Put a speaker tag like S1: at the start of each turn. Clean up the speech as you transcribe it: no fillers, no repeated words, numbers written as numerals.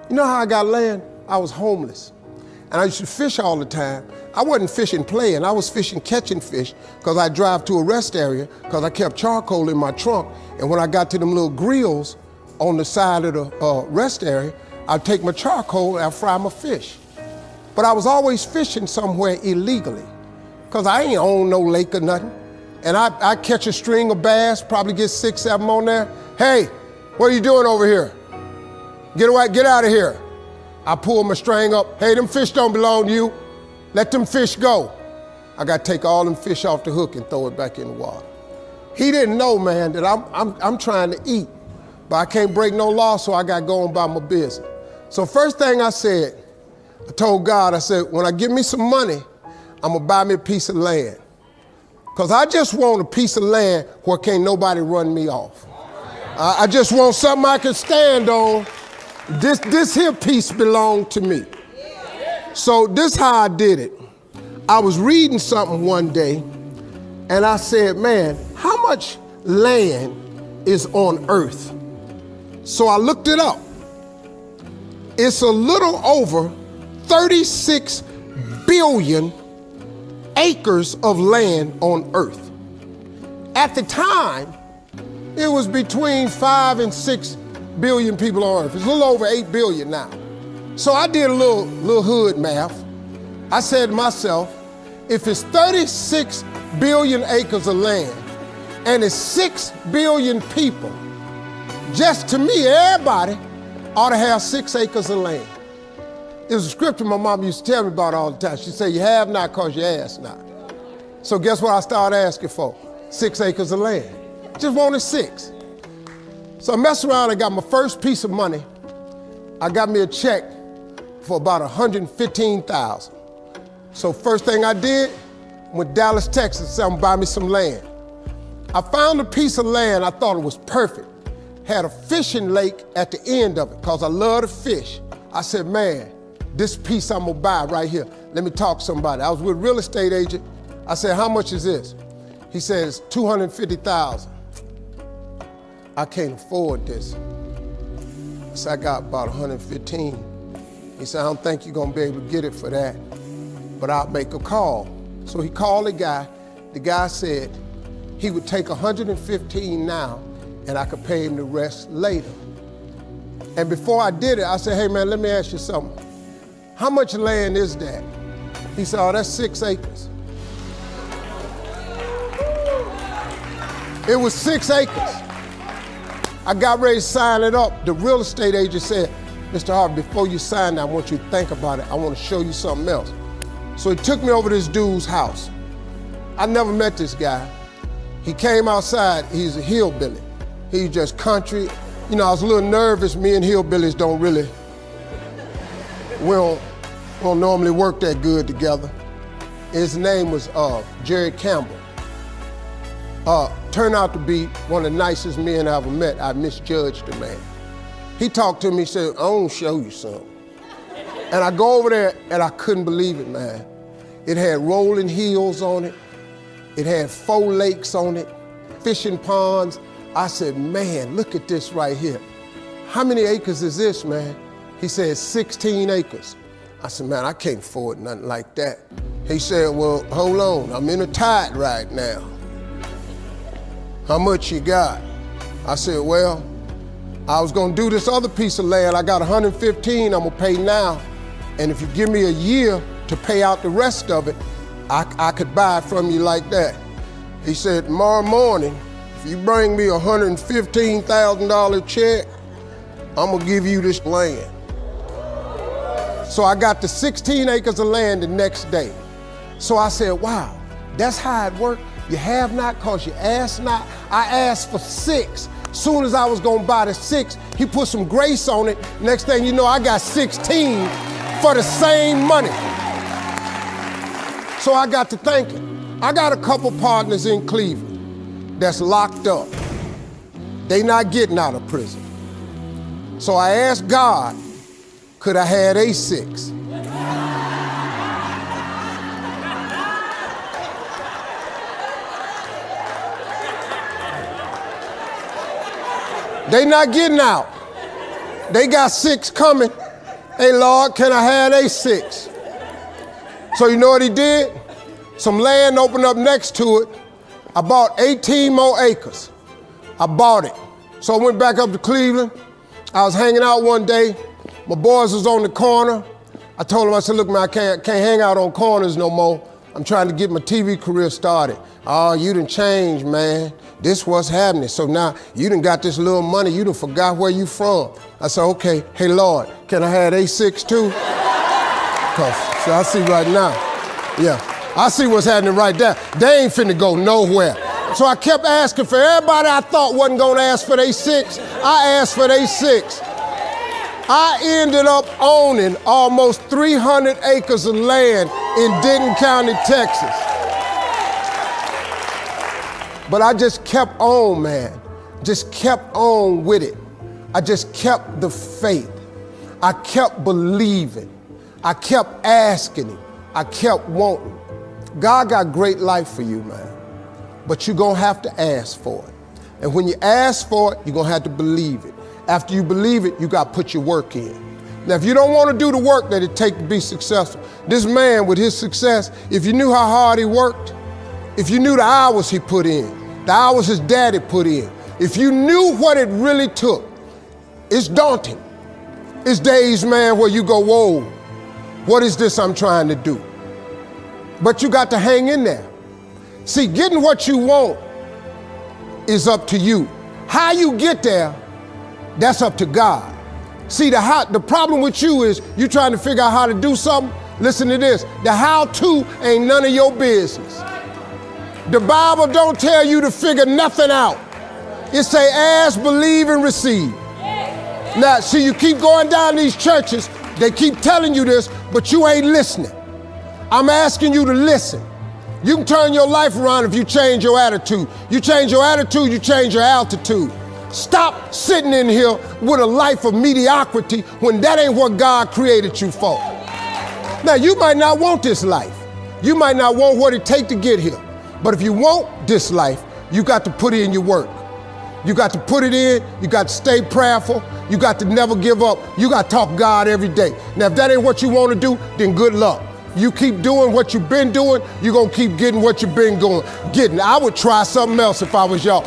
S1: You know how I got land? I was homeless. And I used to fish all the time. I wasn't fishing playing, I was fishing catching fish because I drive to a rest area because I kept charcoal in my trunk. And when I got to them little grills on the side of the rest area, I'd take my charcoal and I'd fry my fish. But I was always fishing somewhere illegally because I ain't own no lake or nothing. And I catch a string of bass, probably get 6, 7 on there. Hey, what are you doing over here? Get away, get out of here. I pull my string up. Hey, them fish don't belong to you. Let them fish go. I got to take all them fish off the hook and throw it back in the water. He didn't know, man, that I'm trying to eat, but I can't break no law, so I got going by my business. So first thing I said, I told God, I said, when I get me some money, I'm gonna buy me a piece of land. Because I just want a piece of land where can't nobody run me off. I just want something I can stand on. This here piece belonged to me. So this how I did it. I was reading something one day and I said, man, how much land is on earth? So I looked it up. It's a little over 36 billion acres of land on earth. At the time, it was between 5 and 6 billion people on earth. It's a little over 8 billion now. So I did a little hood math. I said to myself, if it's 36 billion acres of land and it's 6 billion people, just to me, everybody ought to have 6 acres of land. It was a scripture my mom used to tell me about all the time. She said, you have not because you ask not. So guess what I started asking for? 6 acres of land. Just wanted 6. So I messed around and got my first piece of money. I got me a check for about $115,000. So first thing I did, went to Dallas, Texas, said I'm gonna buy me some land. I found a piece of land, I thought it was perfect. Had a fishing lake at the end of it, because I love to fish. I said, man, this piece I'm gonna buy right here. Let me talk to somebody. I was with a real estate agent. I said, how much is this? He says, $250,000. I can't afford this. So I got about 115. He said, I don't think you're gonna be able to get it for that, but I'll make a call. So he called the guy. The guy said he would take 115 now and I could pay him the rest later. And before I did it, I said, hey man, let me ask you something. How much land is that? He said, oh, that's 6 acres. It was 6 acres. I got ready to sign it up. The real estate agent said, Mr. Harvey, before you sign that, I want you to think about it. I want to show you something else. So he took me over to this dude's house. I never met this guy. He came outside, he's a hillbilly. He's just country. You know, I was a little nervous. Me and hillbillies don't really, we don't normally work that good together. His name was Jerry Campbell. Turned out to be one of the nicest men I ever met. I misjudged the man. He talked to me, said, I want to show you something. And I go over there and I couldn't believe it, man. It had rolling hills on it. It had 4 lakes on it, fishing ponds. I said, man, look at this right here. How many acres is this, man? He said, 16 acres. I said, man, I can't afford nothing like that. He said, well, hold on, I'm in a tide right now. How much you got? I said, well, I was gonna do this other piece of land. I got 115 I'm gonna pay now. And if you give me a year to pay out the rest of it, I could buy it from you like that. He said, tomorrow morning, if you bring me a $115,000 check, I'm gonna give you this land. So I got the 16 acres of land the next day. So I said, wow, that's how it worked. You have not cause you ask not. I asked for 6. Soon as I was gonna buy the 6, he put some grace on it. Next thing you know, I got 16 for the same money. So I got to thinking, I got a couple partners in Cleveland that's locked up. They not getting out of prison. So I asked God, could I have a 6? They not getting out. They got 6 coming. Hey, Lord, can I have they 6? So you know what he did? Some land opened up next to it. I bought 18 more acres. I bought it. So I went back up to Cleveland. I was hanging out one day. My boys was on the corner. I told them, I said, look, man, I can't hang out on corners no more. I'm trying to get my TV career started. Oh, you done changed, man. This what's happening. So now you done got this little money. You done forgot where you from. I said, okay, hey, Lord, can I have A6 too? So I see right now, yeah, I see what's happening right there. They ain't finna go nowhere. So I kept asking for everybody I thought wasn't gonna ask for they 6. I asked for they 6. I ended up owning almost 300 acres of land in Denton County, Texas. But I just kept on, man. Just kept on with it. I just kept the faith. I kept believing. I kept asking him. I kept wanting. God got great life for you, man. But you're gonna have to ask for it. And when you ask for it, you're gonna have to believe it. After you believe it, you gotta put your work in. Now, if you don't wanna do the work that it takes to be successful, this man with his success, if you knew how hard he worked, if you knew the hours he put in, the hours his daddy put in, if you knew what it really took, it's daunting. It's days, man, where you go, whoa, what is this I'm trying to do? But you got to hang in there. See, getting what you want is up to you. How you get there, that's up to God. See, the problem with you is you trying to figure out how to do something. Listen to this. The how-to ain't none of your business. The Bible don't tell you to figure nothing out. It say ask, believe, and receive. Now, see, you keep going down these churches, they keep telling you this, but you ain't listening. I'm asking you to listen. You can turn your life around if you change your attitude. You change your attitude, you change your altitude. Stop sitting in here with a life of mediocrity when that ain't what God created you for. Now, you might not want this life. You might not want what it takes to get here. But if you want this life, you got to put in your work. You got to put it in, you got to stay prayerful, you got to never give up, you got to talk God every day. Now, if that ain't what you want to do, then good luck. You keep doing what you've been doing, you're going to keep getting what you've been getting. I would try something else if I was y'all.